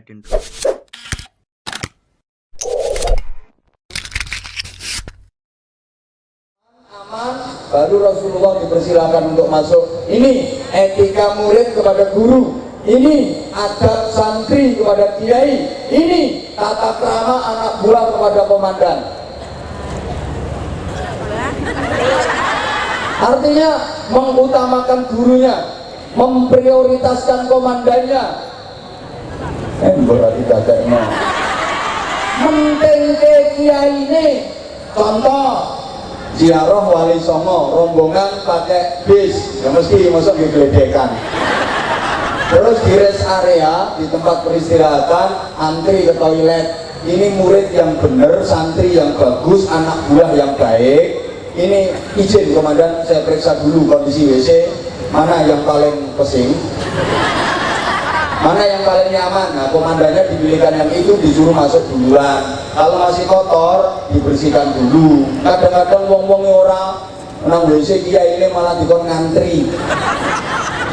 stay tuned. Aman, baru Rasulullah dipersilakan untuk masuk. Ini etika murid kepada guru, ini adab santri kepada kiai, ini tata krama anak buah kepada komandan. Artinya mengutamakan gurunya, memprioritaskan komandannya. Berarti dadeknya mentengke kiai ini. Contoh ziarah Wali Songo, rombongan pakai bis, ya mesti masuk digeledekan. Terus di rest area, di tempat peristirahatan, antri ke toilet. Ini murid yang benar, santri yang bagus, anak buah yang baik. Ini izin komandan, saya periksa dulu kondisi WC, mana yang paling pesing, mana yang paling nyaman. Nah, komandannya dipilihkan yang itu, disuruh masuk duluan. Kalau masih kotor, dibersihkan dulu. Kadang-kadang wong-wong orang nang WC kiai ini malah dikon ngantri,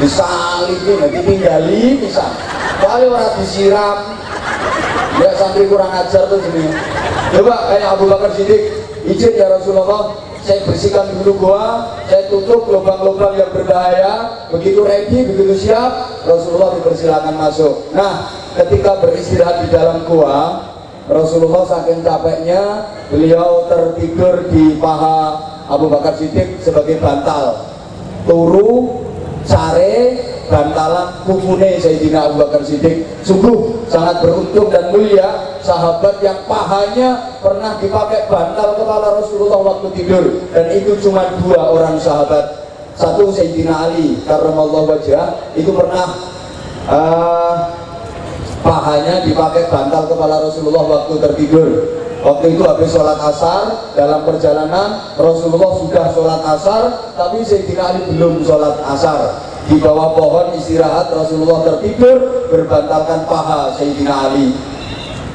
disalipin, ditinggali bisa. Kalau orang disiram, ya santri kurang ajar tuh sini. Coba kayak Abu Bakar Siddiq, izin ya Rasulullah, saya bersihkan dulu gua, saya tutup lubang-lubang yang berbahaya. Begitu ready, begitu siap, Rasulullah dipersilakan masuk. Nah, ketika beristirahat di dalam gua, Rasulullah saking capeknya, beliau tertidur di paha Abu Bakar Siddiq sebagai bantal. Turu, sare, bantalan kufune Sayyidina Abu Bakar Siddiq. Sungguh sangat beruntung dan mulia sahabat yang pahanya pernah dipakai bantal kepala Rasulullah waktu tidur, dan itu cuma 2 orang sahabat. Satu Sayyidina Ali karramallahu wajhah, itu pernah pahanya dipakai bantal kepala Rasulullah waktu tertidur. Waktu itu habis sholat asar, dalam perjalanan Rasulullah sudah sholat asar, tapi Sayyidina Ali belum sholat asar. Di bawah pohon istirahat, Rasulullah tertidur berbantalkan paha Sayyidina Ali.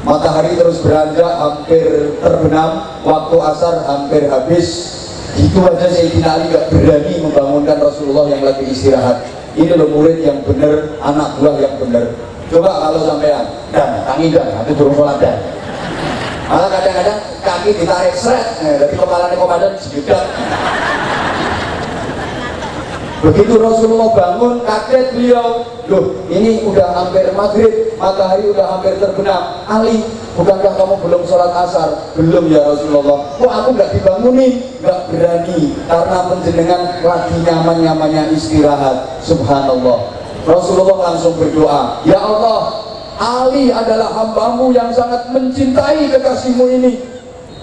Matahari terus beranjak, hampir terbenam, waktu asar hampir habis. Itu aja Sayyidina Ali gak berani membangunkan Rasulullah yang lagi istirahat. Ini loh murid yang benar, anak buah yang benar. Coba kalau sampean dan tangi dan aku turun sholat dan malah kadang-kadang kaki ditarik seret, dari kepalanya komandan sejudak. Begitu Rasulullah bangun, kaget beliau, loh ini udah hampir maghrib, matahari udah hampir terbenam. Ali, bukankah kamu belum sholat asar? Belum ya Rasulullah. Kok aku gak dibangunin? Gak berani, karena penjenengan lagi nyaman-nyamannya istirahat. Subhanallah. Rasulullah langsung berdoa, ya Allah, Ali adalah hambamu yang sangat mencintai kekasihmu ini.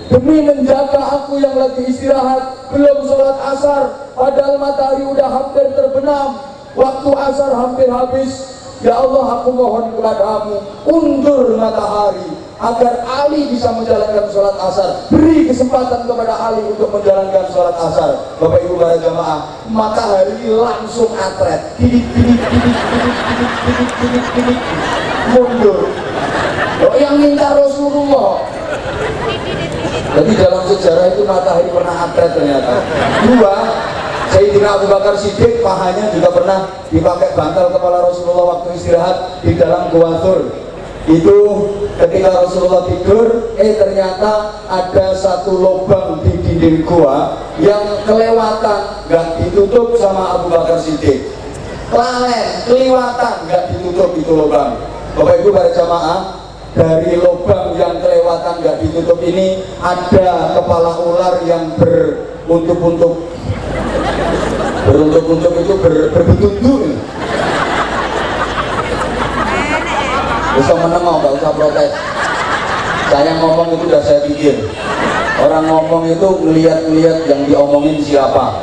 Demi menjaga aku yang lagi istirahat, belum sholat asar, padahal matahari udah hampir terbenam, waktu asar hampir habis. Ya Allah, aku mohon kepadamu, undur matahari agar Ali bisa menjalankan sholat asar. Beri kesempatan kepada Ali untuk menjalankan sholat asar. Bapak Ibu para jamaah, matahari langsung atret, mundur. Oh, yang minta Rasulullah. Jadi dalam sejarah itu matahari pernah atret ternyata. 2, Sayyidina Abu Bakar Siddiq pahanya juga pernah dipakai bantal kepala Rasulullah waktu istirahat di dalam Gua Thur. Itu ketika Rasulullah tidur, ternyata ada satu lubang di dinding gua yang kelewatan, gak ditutup sama Abu Bakar Siddiq. Kelewatan, gak ditutup itu lubang. Bapak Ibu para jamaah, dari lubang yang kelewatan gak ditutup ini ada kepala ular yang beruntuk-untuk. Beruntuk-untuk itu berbetunduk. Bisa menengok, gak usah protes. Saya ngomong itu udah saya pikir. Orang ngomong itu ngeliat-ngeliat yang diomongin siapa.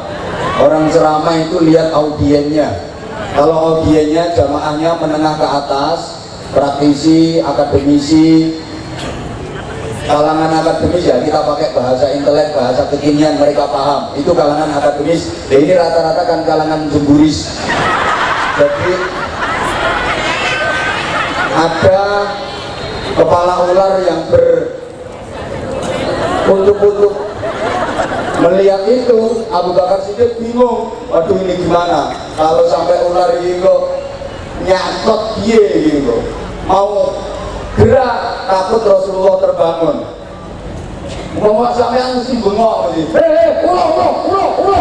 Orang ceramah itu lihat audiennya. Kalau audiennya jamaahnya menengah ke atas, praktisi, akademisi, kalangan akademis ya kita pakai bahasa intelek, bahasa kekinian mereka paham. Itu kalangan akademis. Dan ini rata-rata kan kalangan jemburis. Jadi ada kepala ular yang beruntuk-untuk. Melihat itu Abu Bakar Siddiq bingung, waduh ini gimana kalau sampai ular ini kok nyakot dia gitu, mau gerak, takut Rasulullah terbangun. Ngomong sampean mesti bengok mesti. Ulo.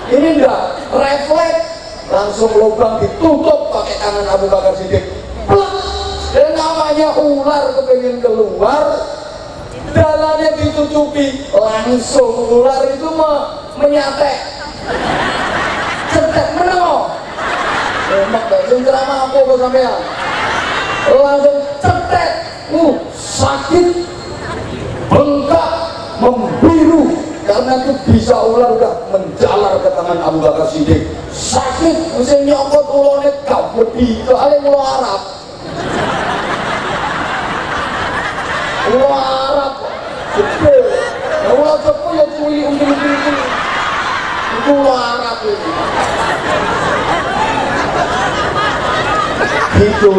Ini enggak refleks, langsung lubang ditutup pakai tangan Abu Bakar Siddiq. Dan namanya ular kepengen keluar, dalamnya ditutupi, langsung ular itu menyatek. Cetek menengok. Emak baik ceramah apa kok sampean? Langsung cetek. Sakit, bengkak, membiru, karena itu bisa ular udah menjalar ke tangan Abu Bakar Siddiq. Sakit, mesti nyokot ulone gak wedi, soalnya ulo Arab. Ulo Arab, gede. Ulo Jepang ya cuy, ungkil-ungkil. Itu ulo Arab ini. Gitu.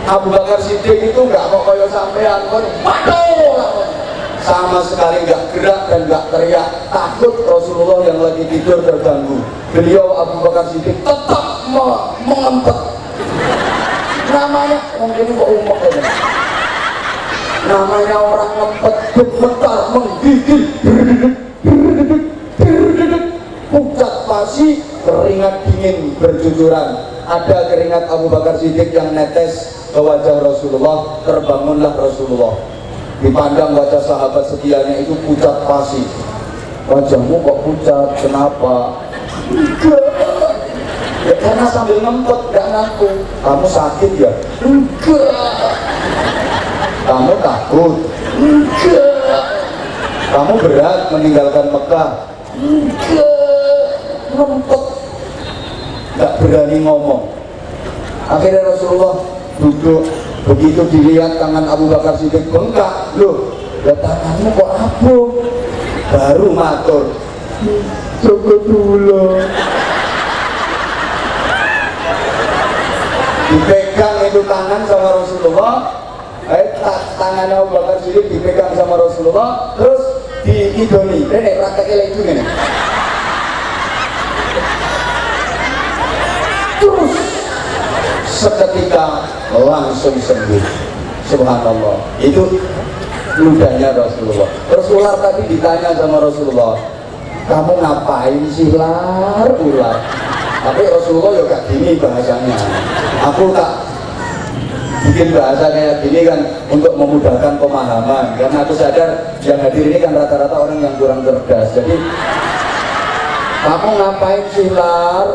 Abu Bakar Siddiq itu nggak kok kaya sampean kon waduh, sama sekali nggak gerak dan nggak teriak, takut Rasulullah yang lagi tidur terganggu. Beliau Abu Bakar Siddiq tetap mengempet. Namanya mungkin kok umek ini. Namanya orang ngempet, gemetar, menggigil, pucat pasi, keringat dingin bercucuran. Ada keringat Abu Bakar Siddiq yang netes ke wajah Rasulullah, terbangunlah Rasulullah. Dipandang wajah sahabat setianya itu pucat pasi. Wajahmu kok pucat, kenapa? Enggak. Ya karena sambil ngempet, gak ngaku. Kamu sakit ya? Enggak. Kamu takut? Enggak. Kamu berat meninggalkan Mekah? Enggak. Ngempet, gak berani ngomong. Akhirnya Rasulullah duduk, begitu dilihat tangan Abu Bakar Siddiq bengkak, loh, ya tanganmu kok abuh? Baru matur, coba dulu. Dipegang itu tangan sama Rasulullah, tangan Abu Bakar Siddiq dipegang sama Rasulullah, terus diidoni, ini prakteknya itu gini. Terus seketika langsung sembuh. Subhanallah. Itu ludahnya Rasulullah. Terus ular tadi ditanya sama Rasulullah, kamu ngapain sih ular? Tapi Rasulullah ya gak gini bahasanya. Aku tak bikin bahasa kayak gini kan untuk memudahkan pemahaman, karena aku sadar yang hadir ini kan rata-rata orang yang kurang cerdas. Jadi kamu ngapain sih ular?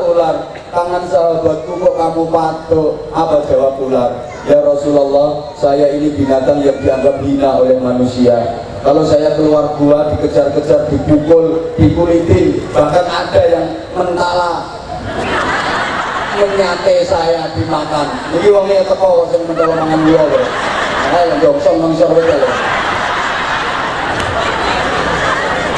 Tangan sahabatku kok kamu patok? Apa jawab ular? Ya Rasulullah, saya ini binatang yang dianggap hina oleh manusia. Kalau saya keluar gua dikejar-kejar, dipukul, dikulitin, bahkan ada yang mentala menyate saya dimakan. Jadi wongnya teko sing mentala mangan gua lho. Ayo jongsong-jongsor wae lho.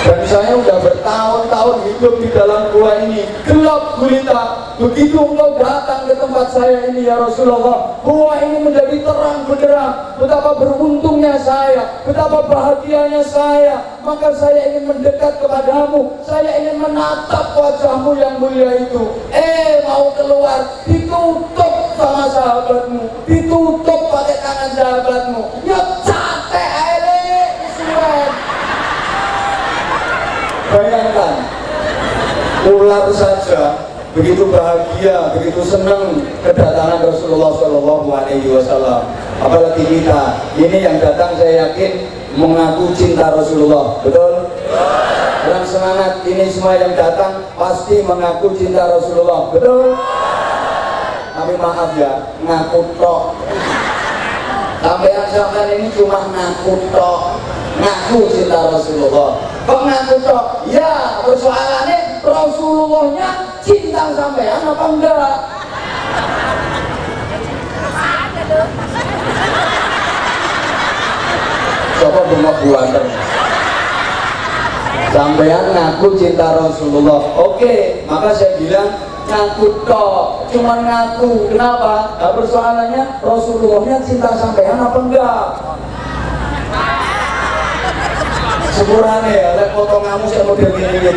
Dan saya udah bertahun-tahun hidup di dalam gua ini, gelap gulita. Begitu engkau datang ke tempat saya ini ya Rasulullah, gua ini menjadi terang benderang. Betapa beruntungnya saya, betapa bahagianya saya. Maka saya ingin mendekat kepadamu, saya ingin menatap wajahmu yang mulia itu. Mau keluar, ditutup sama sahabatmu, ditutup pakai tangan sahabatmu. Ya capek aile, isuan. Bayangkan, ular saja begitu bahagia, begitu senang kedatangan Rasulullah SAW. Apalagi kita, ini yang datang saya yakin mengaku cinta Rasulullah, betul? Dalam semangat ini semua yang datang pasti mengaku cinta Rasulullah, betul? Tapi maaf ya, ngaku tok. Sampai ini cuma ngaku tok, ngaku cinta Rasulullah. Kok ngaku tok? Ya, persoalannya Rasulullahnya cinta sampean apa enggak? Coba bengok buanter. Sampean ngaku cinta Rasulullah. Oke, maka saya bilang ngaku tok, cuma ngaku. Kenapa? Nah, persoalannya Rasulullahnya cinta sampean apa enggak? Sepurane ya, lek potong kamu saya model ini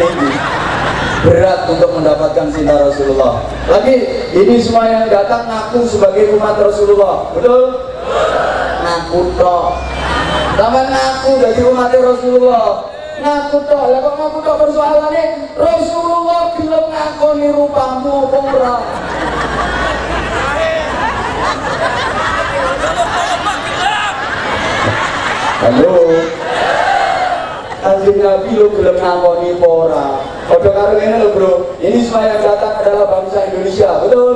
berat untuk mendapatkan cinta Rasulullah. Lagi ini semua yang datang ngaku sebagai umat Rasulullah, betul? ngaku tok. Sampeyan ngaku dadi umat Rasulullah. Ngaku tok, lah kok ngaku tok persoalane Rasulullah gelem ngakoni rupamu apa ora? Halo. Kanjeng Nabi lo gelem ngakoni apa ora? Padha karo ngene lho, Bro. Ini semua yang datang adalah bangsa Indonesia, betul?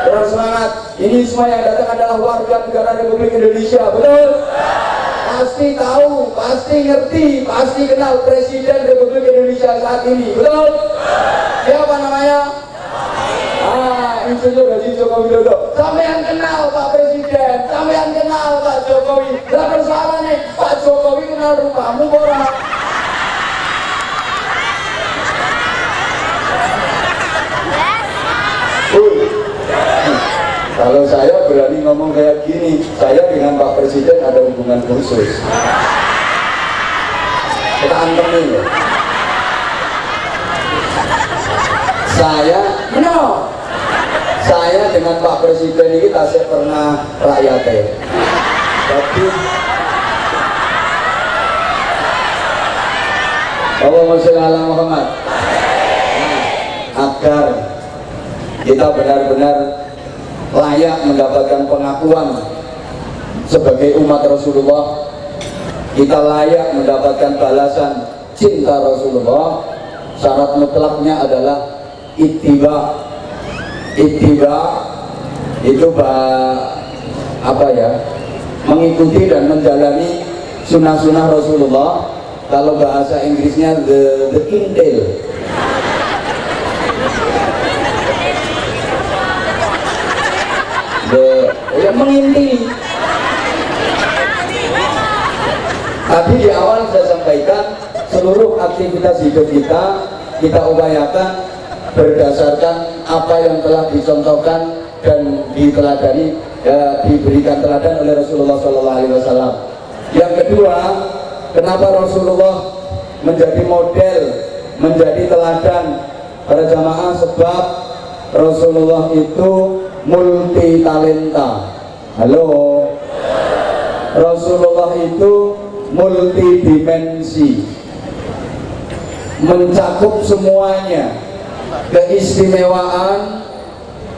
Terus semangat. Ini semua yang datang adalah warga negara Republik Indonesia, betul? Pasti tahu, pasti ngerti, pasti kenal Presiden Republik Indonesia saat ini, betul? Siapa namanya? Insinyur Haji Joko Widodo. Sampean kenal Pak Presiden, sampean kenal Pak Jokowi. Lah persoalannya Pak Jokowi kenal rupamu ora? Kalau saya berani ngomong kayak gini, saya dengan Pak Presiden ada hubungan khusus. Kita antemin ya. Saya dengan Pak Presiden ini tasik pernah rakyatnya. Tapi Allahumma sholli ala Muhammad. Agar kita benar-benar layak mendapatkan pengakuan sebagai umat Rasulullah, kita layak mendapatkan balasan cinta Rasulullah, syarat mutlaknya adalah ittiba. Ittiba itu mengikuti dan menjalani sunnah-sunnah Rasulullah. Kalau bahasa Inggrisnya the intel. Menginti. Tadi di awal saya sampaikan seluruh aktivitas hidup kita upayakan berdasarkan apa yang telah dicontohkan dan diteladani, diberikan teladan oleh Rasulullah SAW. Yang kedua, kenapa Rasulullah menjadi model, menjadi teladan para jamaah? Sebab Rasulullah itu multi talenta. Halo. Rasulullah itu multi dimensi, mencakup semuanya. Keistimewaan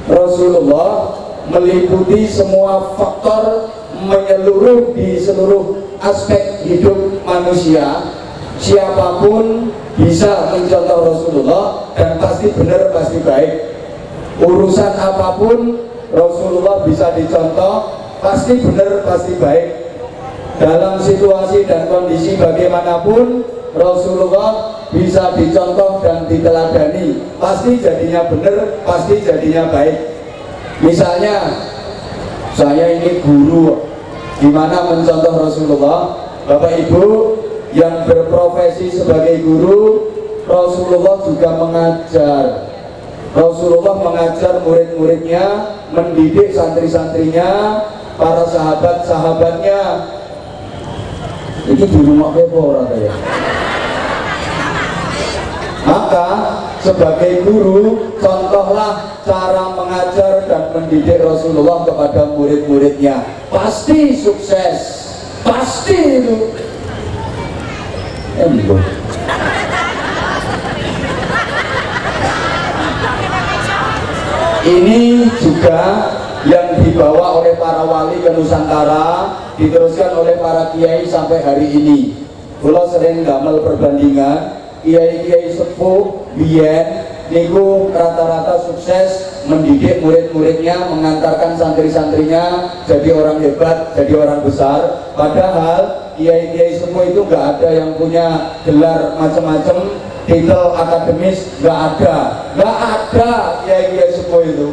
Rasulullah meliputi semua faktor, menyeluruh di seluruh aspek hidup manusia. Siapapun bisa mencontoh Rasulullah dan pasti benar, pasti baik. Urusan apapun Rasulullah bisa dicontoh, pasti benar, pasti baik. Dalam situasi dan kondisi bagaimanapun Rasulullah bisa dicontoh dan diteladani, pasti jadinya benar, pasti jadinya baik. Misalnya saya ini guru, gimana mencontoh Rasulullah? Bapak Ibu yang berprofesi sebagai guru, Rasulullah juga mengajar. Rasulullah mengajar murid-muridnya, mendidik santri-santrinya, para sahabat-sahabatnya. Ini di rumah Pepo orang ya. Maka sebagai guru, contohlah cara mengajar dan mendidik Rasulullah kepada murid-muridnya. Pasti sukses, pasti itu. Ini juga yang dibawa oleh para wali ke Nusantara, diteruskan oleh para kiai sampai hari ini. Kalau sering damel perbandingan, kiai-kiai sepuh biyen niku rata-rata sukses mendidik murid-muridnya, mengantarkan santri-santrinya jadi orang hebat, jadi orang besar. Padahal kiai-kiai sepuh itu nggak ada yang punya gelar macam-macam, titel akademis nggak ada kiai-kiai sepuh itu.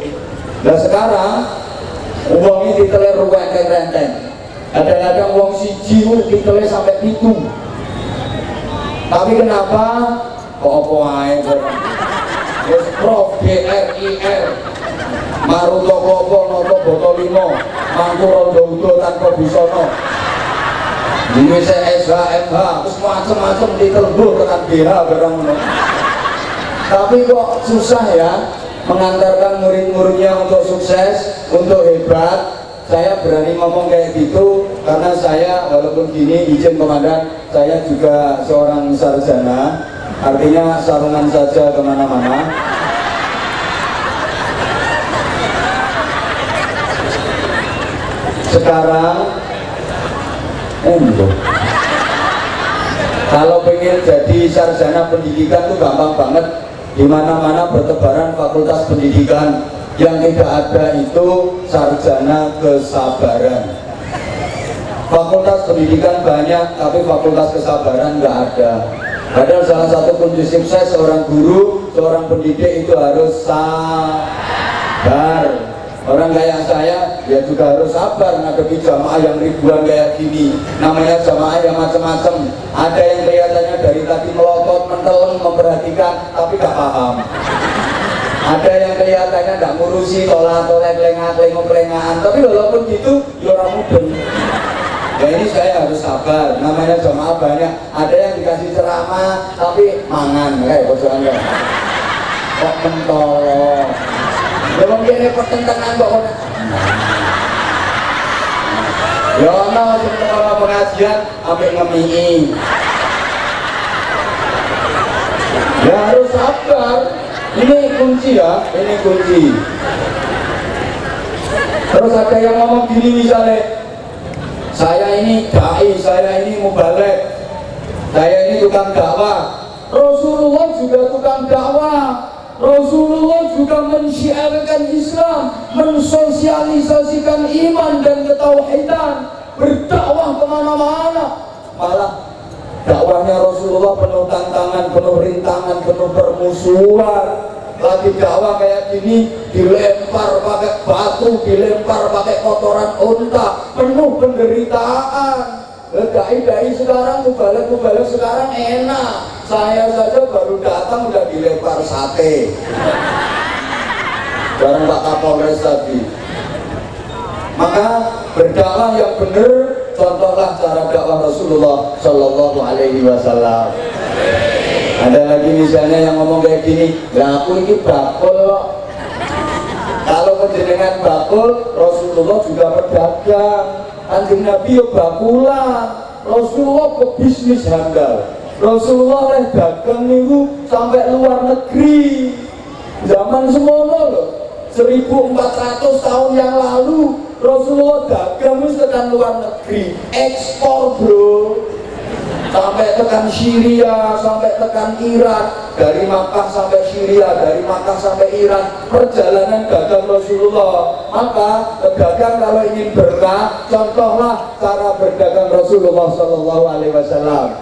Nah sekarang uang ini titelnya renteng-renteng. Kadang-kadang uang siji titelnya sampai itu. Tapi kenapa? Kok apa ae kok? Wis Prof DRIR. Maruto Klopo Noto Boto Limo. Mangku Rondo Udo tanpa Busono. Indonesia SHMH, terus macam-macam ditelbu tekan BH barang ngono. Tapi kok susah ya mengantarkan murid-muridnya untuk sukses, untuk hebat. Saya berani ngomong kayak gitu karena saya walaupun gini izin komandan, saya juga seorang sarjana, artinya sarungan saja kemana-mana. Sekarang kalau pengen jadi sarjana pendidikan tuh gampang banget, di mana-mana bertebaran fakultas pendidikan. Yang tidak ada itu sarjana kesabaran. Fakultas pendidikan banyak, tapi fakultas kesabaran nggak ada. Padahal salah satu kunci sukses seorang guru, seorang pendidik itu harus sabar. Orang kayak saya, ya juga harus sabar menghadapi jamaah yang ribuan kayak gini. Namanya jamaah yang macam-macam. Ada yang kelihatannya dari tadi melotot, menteleng, memperhatikan, tapi gak paham. Ada yang kelihatannya gak ngurusi, tolak-tolak, lengah-lengaan, tapi walaupun gitu, ya orang mudeng. Ya ini saya harus sabar. Namanya jamaah banyak. Ada yang dikasih ceramah, tapi mangan, kayak bocoran ya. Kok mentolong. Ya mungkin ini pertentangan kok. Ya ono sing teko pengajian ambek ngemi. Ya harus sabar. Ini kunci ya, ini kunci. Terus ada yang ngomong gini misalnya, saya ini dai, saya ini mubalek, saya ini tukang dakwah. Rasulullah juga tukang dakwah. Rasulullah juga mensyiarkan Islam, mensosialisasikan iman dan ketauhidan, berdakwah kemana-mana. Malah dakwahnya Rasulullah penuh tantangan, penuh rintangan, penuh permusuhan. Lagi dakwah kayak gini, dilempar pakai batu, dilempar pakai kotoran unta, penuh penderitaan. Dai-dai sekarang, mubalek sekarang enak. Saya saja baru datang udah dilempar sate bareng Pak Kapolres tadi. Maka berdakwah yang benar, contohlah cara dakwah Rasulullah Shallallahu Alaihi Wasallam. Ada lagi misalnya yang ngomong kayak gini, lah aku ini bakul. Kalau penjenengan bakul, Rasulullah juga pedagang. Kanjeng Nabi ya bakulan, Rasulullah pebisnis handal. Rasulullah leh dagang niku sampai luar negeri. Zaman semono loh, 1400 tahun yang lalu Rasulullah dagang wis tekan luar negeri, ekspor bro. Sampai tekan Syria, sampai tekan Iran, dari Makkah sampai Syria, dari Makkah sampai Iran, perjalanan dagang Rasulullah. Maka pedagang kalau ingin berkah, contohlah cara berdagang Rasulullah Sallallahu Alaihi Wasallam.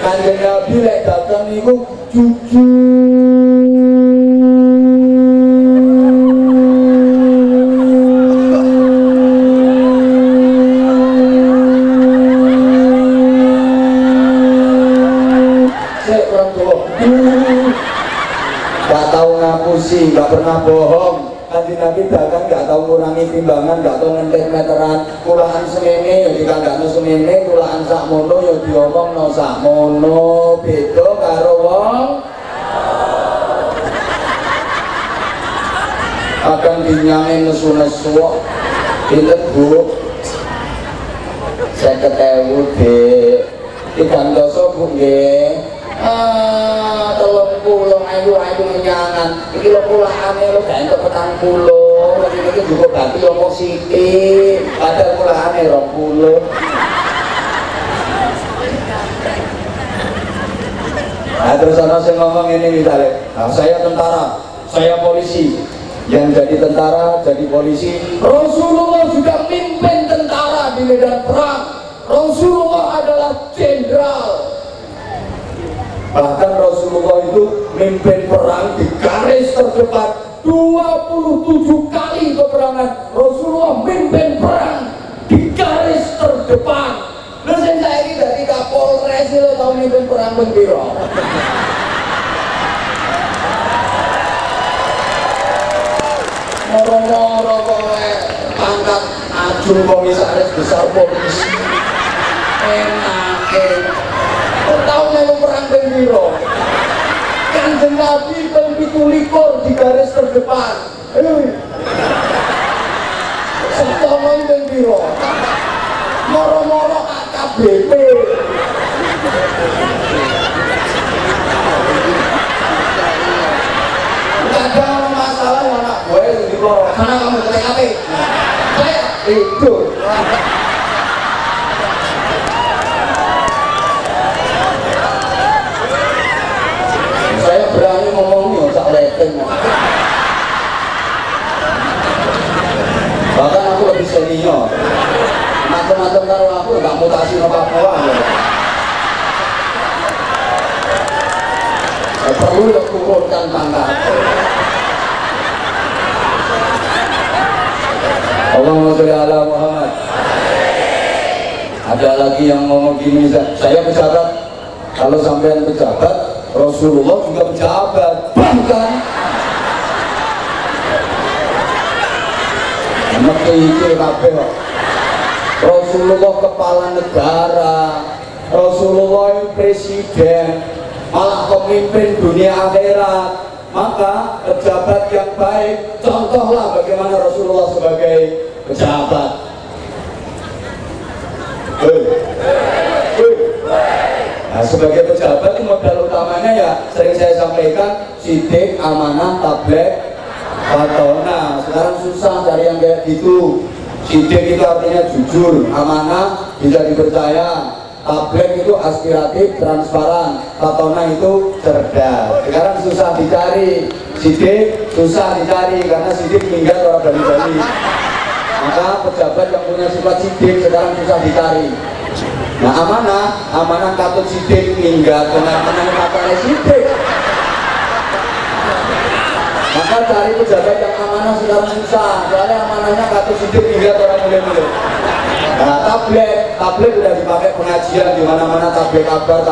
Kanjeng Nabi lek dagang niku jujur. Gak tahu ngapusi, gak pernah bohong. Kanjeng Nabi dagang gak tahu ngurangi timbangan, gak tahu ngentek meteran. Kulaan semene ya dikandakno semene, kulaan sakmono ya diomongno sakmono. Beda karo wong akan dinyangin nesu-nesu. Pinten Bu? 50.000 Dek. 3.000 Bu nggih. 30.000 ayu menyangan. Iki lho kulaane lho gak entuk 40. Iki juga batu yo positif. Padahal kulaane 20. Nah, terus ana sing ngomong ini misalnya, nah, saya tentara, saya polisi. Yang jadi tentara, jadi polisi. Rasulullah juga pimpin tentara di medan perang. Rasulullah adalah jenderal. Bahkan Rasulullah itu mimpin perang di garis terdepan 27 kali peperangan. Rasulullah mimpin perang di garis terdepan. Lalu saya ini dari Kapolres itu tahu mimpin perang bendera. Moro-moro kowe pangkat ajung komisaris besar polisi. Enake. Tahu melu perang bendera. Kanjeng Nabi ping 17 di garis terdepan. Setono bendera. moro-moro AKBP. Kadang masalah yang anak gue di loro. Mana kamu TKP? Saya itu. Saya berani ngomongnya sak leteng. Bahkan aku lebih senior. Macam-macam karo aku nggak mutasi no Papua. Perlu turunkan pangkat. Allahumma sholli ala Muhammad. Ada lagi yang ngomong gini, saya pejabat. Kalau sampean pejabat, Rasulullah juga pejabat, bukan? Mekikir kabeh. Rasulullah kepala negara, Rasulullah yang presiden, malah pemimpin dunia akhirat. Maka pejabat yang baik, contohlah bagaimana Rasulullah sebagai pejabat. Nah, sebagai pejabat modal utamanya ya sering saya sampaikan, sidik, amanah, tabligh, fatona. Sekarang susah cari yang kayak gitu. Sidik itu artinya jujur, amanah, bisa dipercaya. Tabligh itu aspiratif, transparan. Fatona itu cerdas. Sekarang susah dicari. Sidik susah dicari karena sidik minggat orang Bali-Bali. Maka pejabat yang punya sifat sidik sekarang susah dicari. Nah, amanah katut sidik minggat, benar-benar katanya sidik. Maka cari pejabat yang amanah sekarang susah, soalnya amanahnya katut sidik minggat orang mulai-mulai. Nah, tabligh udah dipakai pengajian di mana-mana, tabligh kabar.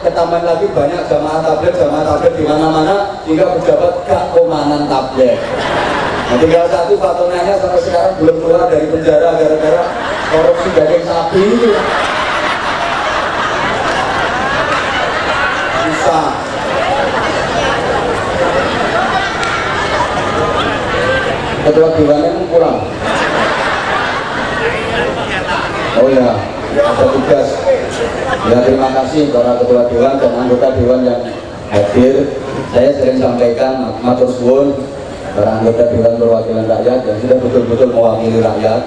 Ketambahan lagi banyak jamaah tabligh di mana-mana, sehingga pejabat gak komanan tabligh. Nah, tinggal satu fatonanya sampai sekarang belum keluar dari penjara gara-gara korupsi daging sapi itu. Susah. Ketua dewannya pulang. Oh ya, ada tugas. Ya, terima kasih para ketua dewan dan anggota dewan yang hadir. Saya sering sampaikan matur suwun para anggota dewan perwakilan rakyat yang sudah betul-betul mewakili rakyat.